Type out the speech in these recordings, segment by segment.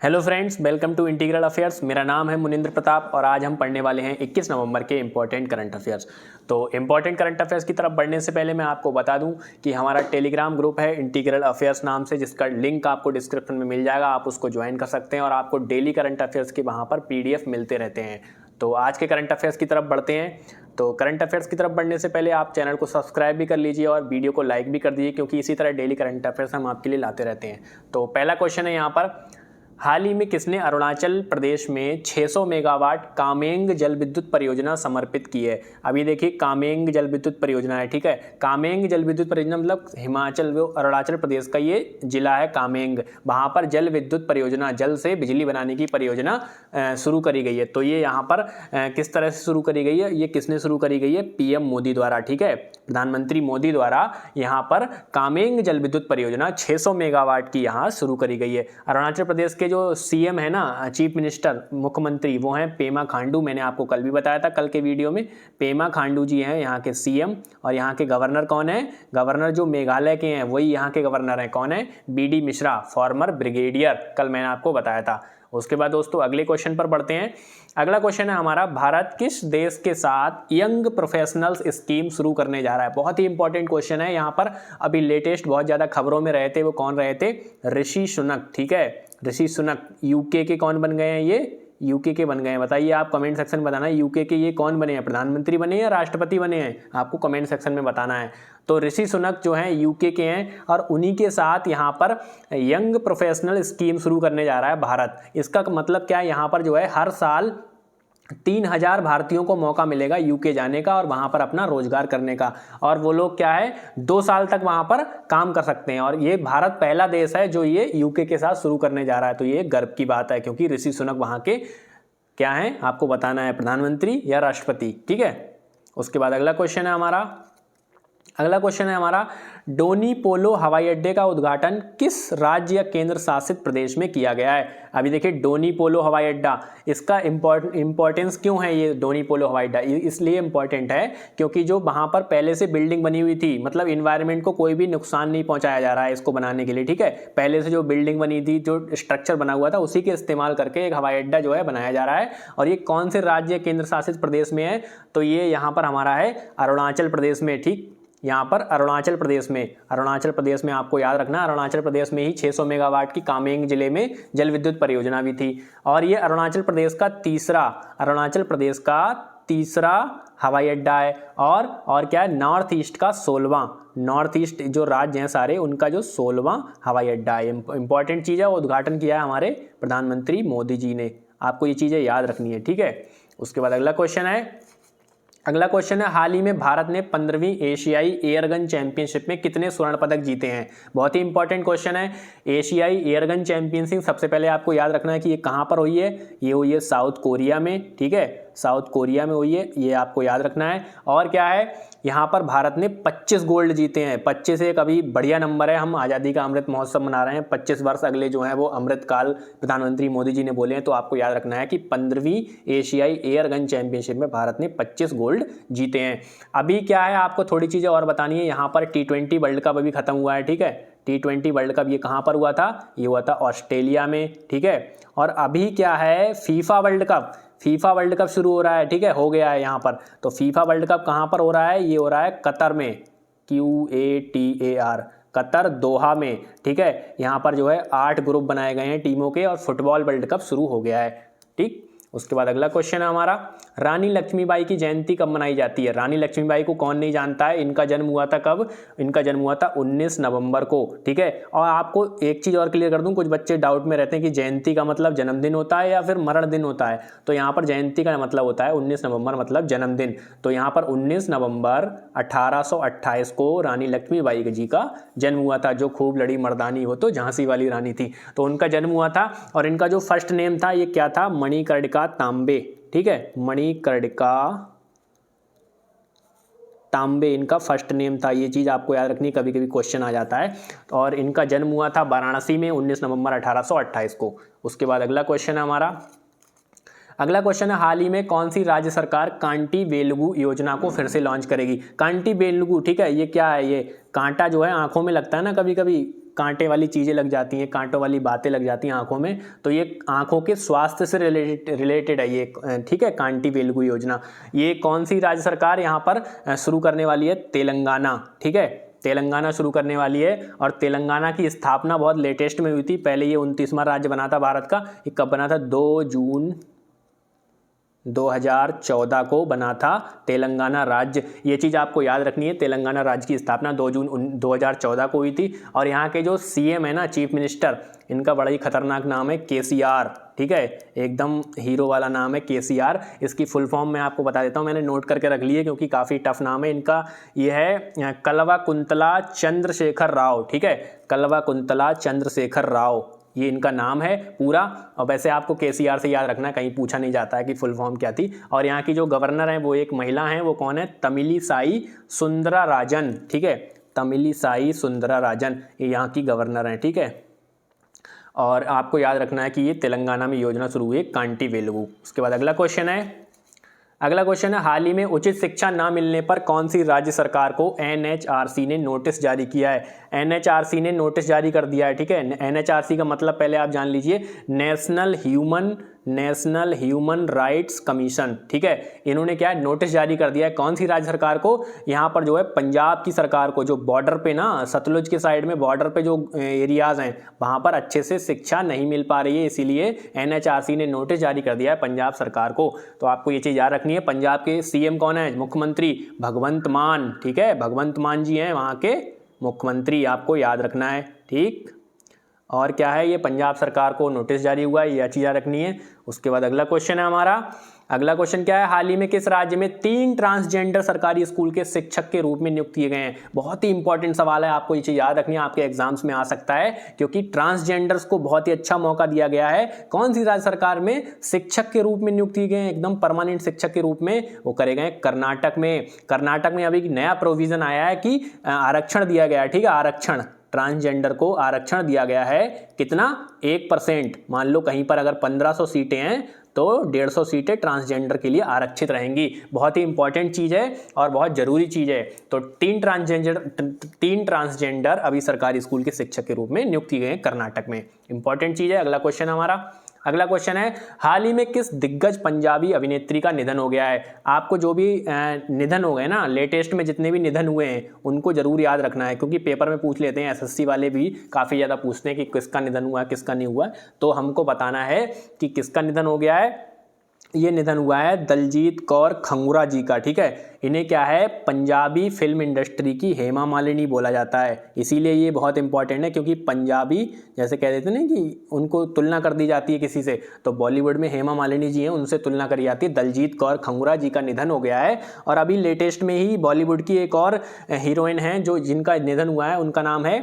Hello friends, welcome to integral affairs. मेरा नाम है मुनिंद्र प्रताप और आज हम पढ़ने वाले हैं 21 नवंबर के इंपॉर्टेंट करंट अफेयर्स। तो इंपॉर्टेंट करंट अफेयर्स की तरफ बढ़ने से पहले मैं आपको बता दूं कि हमारा टेलीग्राम ग्रुप है इंटीग्रल अफेयर्स नाम से, जिसका लिंक आपको डिस्क्रिप्शन में मिल जाएगा। आप उसको ज्वाइन कर सकते हैं और आपको डेली करंट अफेयर्स के वहाँ पर PDF मिलते रहते हैं। तो आज के करंट अफेयर्स की तरफ बढ़ते हैं। तो करंट अफेयर्स की तरफ बढ़ने से पहले आप चैनल को सब्सक्राइब भी कर लीजिए और वीडियो को लाइक भी कर दीजिए, क्योंकि इसी तरह डेली करंट अफेयर्स हम आपके लिए लाते रहते हैं। तो पहला क्वेश्चन है यहाँ पर, हाल ही में किसने अरुणाचल प्रदेश में 600 मेगावाट कामेंग जल विद्युत परियोजना समर्पित की है? अभी देखिए, कामेंग जल विद्युत परियोजना है, ठीक है। कामेंग जल विद्युत परियोजना मतलब हिमाचल अरुणाचल प्रदेश का ये जिला है कामेंग, वहाँ पर जल विद्युत परियोजना, जल से बिजली बनाने की परियोजना शुरू करी गई है। तो ये यहाँ पर किस तरह से शुरू करी गई है, ये किसने शुरू करी गई है? PM मोदी द्वारा, ठीक है। प्रधानमंत्री मोदी द्वारा यहाँ पर कामेंग जल विद्युत परियोजना 600 मेगावाट की यहाँ शुरू करी गई है। अरुणाचल प्रदेश के जो CM है ना, चीफ मिनिस्टर, मुख्यमंत्री, वो हैं पेमा खांडू। मैंने आपको कल भी बताया था, कल के वीडियो में। पेमा खांडू जी हैं यहाँ के CM। और यहाँ के गवर्नर कौन है? गवर्नर जो मेघालय के हैं वही यहाँ के गवर्नर हैं। कौन है? BD मिश्रा, फॉर्मर ब्रिगेडियर, कल मैंने आपको बताया था। उसके बाद दोस्तों अगले क्वेश्चन पर बढ़ते हैं। अगला क्वेश्चन है हमारा, भारत किस देश के साथ यंग प्रोफेशनल्स स्कीम शुरू करने जा रहा है? बहुत ही इंपॉर्टेंट क्वेश्चन है। यहाँ पर अभी लेटेस्ट बहुत ज़्यादा खबरों में रहे थे, वो कौन रहे थे? ऋषि सुनक, ठीक है। ऋषि सुनक UK के कौन बन गए हैं? ये UK के बन गए हैं। बताइए आप कमेंट सेक्शन में बताना, UK के ये कौन बने हैं? प्रधानमंत्री बने हैं या राष्ट्रपति बने हैं? आपको कमेंट सेक्शन में बताना है। तो ऋषि सुनक जो हैं UK के हैं और उन्हीं के साथ यहाँ पर यंग प्रोफेशनल स्कीम शुरू करने जा रहा है भारत। इसका मतलब क्या है? यहाँ पर जो है हर साल 3000 भारतीयों को मौका मिलेगा UK जाने का और वहाँ पर अपना रोजगार करने का। और वो लोग क्या है, 2 साल तक वहाँ पर काम कर सकते हैं। और ये भारत पहला देश है जो ये UK के साथ शुरू करने जा रहा है। तो ये गर्व की बात है, क्योंकि ऋषि सुनक वहाँ के क्या हैं आपको बताना है, प्रधानमंत्री या राष्ट्रपति, ठीक है। उसके बाद अगला क्वेश्चन है हमारा, डोनी पोलो हवाई अड्डे का उद्घाटन किस राज्य या केंद्र शासित प्रदेश में किया गया है? अभी देखिए, डोनी पोलो हवाई अड्डा, इसका इम्पोर्टेंस क्यों है? ये डोनी पोलो हवाई अड्डा इसलिए इम्पोर्टेंट है क्योंकि जो वहाँ पर पहले से बिल्डिंग बनी हुई थी, मतलब इन्वायरमेंट को कोई भी नुकसान नहीं पहुँचाया जा रहा है इसको बनाने के लिए, ठीक है। पहले से जो बिल्डिंग बनी थी, जो स्ट्रक्चर बना हुआ था, उसी के इस्तेमाल करके एक हवाई अड्डा जो है बनाया जा रहा है। और ये कौन से राज्य केंद्र शासित प्रदेश में है? तो ये यहाँ पर हमारा है अरुणाचल प्रदेश में, ठीक। यहाँ पर अरुणाचल प्रदेश में आपको याद रखना, अरुणाचल प्रदेश में ही 600 मेगावाट की कामेंग जिले में जल विद्युत परियोजना भी थी। और ये अरुणाचल प्रदेश का तीसरा हवाई अड्डा है। और क्या है? नॉर्थ ईस्ट का 16वां, नॉर्थ ईस्ट जो राज्य हैं सारे, उनका जो 16वां हवाई अड्डा है। इंपॉर्टेंट चीज़ है, वो उद्घाटन किया है हमारे प्रधानमंत्री मोदी जी ने। आपको ये चीज़ें याद रखनी है, ठीक है। उसके बाद अगला क्वेश्चन है, हाल ही में भारत ने 15वीं एशियाई एयरगन चैंपियनशिप में कितने स्वर्ण पदक जीते हैं? बहुत ही इंपॉर्टेंट क्वेश्चन है। एशियाई एयरगन चैंपियनशिप सबसे पहले आपको याद रखना है कि ये कहाँ पर हुई है। ये हुई है साउथ कोरिया में, ठीक है। साउथ कोरिया में हुई है, ये आपको याद रखना है। और क्या है, यहाँ पर भारत ने 25 गोल्ड जीते हैं। 25 एक अभी बढ़िया नंबर है। हम आज़ादी का अमृत महोत्सव मना रहे हैं, 25 वर्ष अगले जो है वो अमृत काल प्रधानमंत्री मोदी जी ने बोले हैं। तो आपको याद रखना है कि 15वीं एशियाई एयरगन चैंपियनशिप में भारत ने 25 गोल्ड जीते हैं। अभी क्या है, आपको थोड़ी चीज़ें और बतानी है। यहाँ पर T20 वर्ल्ड कप अभी खत्म हुआ है, ठीक है। T20 वर्ल्ड कप ये कहाँ पर हुआ था? ये हुआ था ऑस्ट्रेलिया में, ठीक है। और अभी क्या है, फीफा वर्ल्ड कप शुरू हो रहा है, ठीक है, हो गया है यहाँ पर। तो फीफा वर्ल्ड कप कहाँ पर हो रहा है? ये हो रहा है कतर में, QATAR, कतर, दोहा में, ठीक है। यहाँ पर जो है 8 ग्रुप बनाए गए हैं टीमों के और फुटबॉल वर्ल्ड कप शुरू हो गया है, ठीक। उसके बाद अगला क्वेश्चन है हमारा, रानी लक्ष्मीबाई की जयंती कब मनाई जाती है? रानी लक्ष्मीबाई को कौन नहीं जानता है? इनका जन्म हुआ था कब? इनका जन्म हुआ था 19 नवंबर को, ठीक है। और आपको एक चीज़ और क्लियर कर दूं, कुछ बच्चे डाउट में रहते हैं कि जयंती का मतलब जन्मदिन होता है या फिर मरण दिन होता है। तो यहाँ पर जयंती का मतलब होता है 19 नवंबर मतलब जन्मदिन। तो यहाँ पर 19 नवंबर 1828 को रानी लक्ष्मीबाई जी का जन्म हुआ था, जो खूब लड़ी मर्दानी हो तो झांसी वाली रानी थी। तो उनका जन्म हुआ था। और इनका जो फर्स्ट नेम था ये क्या था? मणिकर्णिका तांबे, ठीक है। मणिकर्णिका तांबे इनका फर्स्ट नेम था। ये चीज़ आपको याद रखनी, कभी कभी क्वेश्चन आ जाता है। और इनका जन्म हुआ था वाराणसी में 19 नवंबर 1828 को। उसके बाद अगला क्वेश्चन है हमारा, हाल ही में कौन सी राज्य सरकार कांटी वेलुगु योजना को फिर से लॉन्च करेगी? कांटी वेलुगु, ठीक है। ये क्या है? ये कांटा जो है आंखों में लगता है ना कभी कभी, कांटे वाली चीज़ें लग जाती हैं, कांटों वाली बातें लग जाती हैं आँखों में, तो ये आँखों के स्वास्थ्य से रिलेटेड है ये, ठीक है, कांटी वेलुगु योजना। ये कौन सी राज्य सरकार यहाँ पर शुरू करने वाली है? तेलंगाना, ठीक है, तेलंगाना शुरू करने वाली है। और तेलंगाना की स्थापना बहुत लेटेस्ट में हुई थी, पहले ये 29वां राज्य बना था भारत का। ये कब बना था? 2 जून 2014 को बना था तेलंगाना राज्य। ये चीज़ आपको याद रखनी है, तेलंगाना राज्य की स्थापना 2 जून 2014 को हुई थी। और यहाँ के जो सीएम है ना, चीफ मिनिस्टर, इनका बड़ा ही खतरनाक नाम है केसीआर, ठीक है, एकदम हीरो वाला नाम है केसीआर। इसकी फुल फॉर्म मैं आपको बता देता हूँ, मैंने नोट करके रख ली है क्योंकि काफ़ी टफ नाम है इनका। ये है कल्वाकुंतला चंद्रशेखर राव, ठीक है, कल्वाकुंतला चंद्रशेखर राव, ये इनका नाम है पूरा। और वैसे आपको केसीआर से याद रखना, कहीं पूछा नहीं जाता है कि फुल फॉर्म क्या थी। और यहाँ की जो गवर्नर हैं वो एक महिला हैं, वो कौन है? तमिलिसाई सुंदराराजन, ठीक है, तमिलिसाई सुंदराराजन, ये यहाँ की गवर्नर हैं, ठीक है। और आपको याद रखना है कि ये तेलंगाना में योजना शुरू हुई है, कांटी वेलुगु। उसके बाद अगला क्वेश्चन है, हाल ही में उचित शिक्षा ना मिलने पर कौन सी राज्य सरकार को एनएचआरसी ने नोटिस जारी किया है? एनएचआरसी ने नोटिस जारी कर दिया है, ठीक है। एनएचआरसी का मतलब पहले आप जान लीजिए, नेशनल ह्यूमन राइट्स कमीशन, ठीक है। इन्होंने क्या नोटिस जारी कर दिया है, कौन सी राज्य सरकार को? यहाँ पर जो है पंजाब की सरकार को, जो बॉर्डर पे ना, सतलुज के साइड में बॉर्डर पे जो एरियाज हैं वहाँ पर अच्छे से शिक्षा नहीं मिल पा रही है, इसीलिए एनएचआरसी ने नोटिस जारी कर दिया है पंजाब सरकार को। तो आपको ये चीज़ याद रखनी है। पंजाब के सीएम कौन है? मुख्यमंत्री भगवंत मान, ठीक है, भगवंत मान जी हैं वहाँ के मुख्यमंत्री, आपको याद रखना है, ठीक। और क्या है, ये पंजाब सरकार को नोटिस जारी हुआ है, यह चीज़ याद रखनी है। उसके बाद अगला क्वेश्चन है हमारा, अगला क्वेश्चन क्या है, हाल ही में किस राज्य में 3 ट्रांसजेंडर सरकारी स्कूल के शिक्षक के रूप में नियुक्त किए गए हैं? बहुत ही इंपॉर्टेंट सवाल है, आपको ये चीज़ याद रखनी है, आपके एग्जाम्स में आ सकता है, क्योंकि ट्रांसजेंडर्स को बहुत ही अच्छा मौका दिया गया है। कौन सी राज्य सरकार में शिक्षक के रूप में नियुक्त किए गए हैं, एकदम परमानेंट शिक्षक के रूप में? वो करे गए कर्नाटक में। कर्नाटक में अभी नया प्रोविजन आया है कि आरक्षण दिया गया है, ठीक है, आरक्षण, ट्रांसजेंडर को आरक्षण दिया गया है। कितना? 1%। मान लो कहीं पर अगर 1500 सीटें हैं तो 150 सीटें ट्रांसजेंडर के लिए आरक्षित रहेंगी। बहुत ही इंपॉर्टेंट चीज़ है और बहुत ज़रूरी चीज़ है। तो 3 ट्रांसजेंडर अभी सरकारी स्कूल के शिक्षक के रूप में नियुक्त किए गए हैं कर्नाटक में। इंपॉर्टेंट चीज़ है। अगला क्वेश्चन हमारा, अगला क्वेश्चन है, हाल ही में किस दिग्गज पंजाबी अभिनेत्री का निधन हो गया है? आपको जो भी निधन हो गए ना, लेटेस्ट में जितने भी निधन हुए हैं उनको जरूर याद रखना है, क्योंकि पेपर में पूछ लेते हैं, एसएससी वाले भी काफ़ी ज़्यादा पूछते हैं कि किसका निधन हुआ है, किसका नहीं हुआ। तो हमको बताना है कि किसका निधन हो गया है। ये निधन हुआ है दलजीत कौर खंगुरा जी का, ठीक है। इन्हें क्या है, पंजाबी फिल्म इंडस्ट्री की हेमा मालिनी बोला जाता है, इसीलिए ये बहुत इंपॉर्टेंट है, क्योंकि पंजाबी जैसे कह देते हैं ना कि उनको तुलना कर दी जाती है किसी से, तो बॉलीवुड में हेमा मालिनी जी हैं, उनसे तुलना करी जाती है। दलजीत कौर खंगुरा जी का निधन हो गया है। और अभी लेटेस्ट में ही बॉलीवुड की एक और हीरोइन हैं जो जिनका निधन हुआ है, उनका नाम है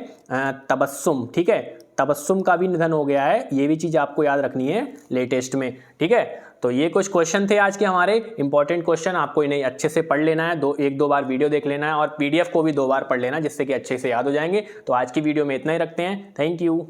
तबस्सुम, ठीक है, तबस्सुम का भी निधन हो गया है। ये भी चीज़ आपको याद रखनी है लेटेस्ट में, ठीक है। तो ये कुछ क्वेश्चन थे आज के हमारे इंपॉर्टेंट क्वेश्चन, आपको इन्हें अच्छे से पढ़ लेना है, 1-2 बार वीडियो देख लेना है और पीडीएफ को भी 2 बार पढ़ लेना, जिससे कि अच्छे से याद हो जाएंगे। तो आज की वीडियो में इतना ही रखते हैं। Thank you.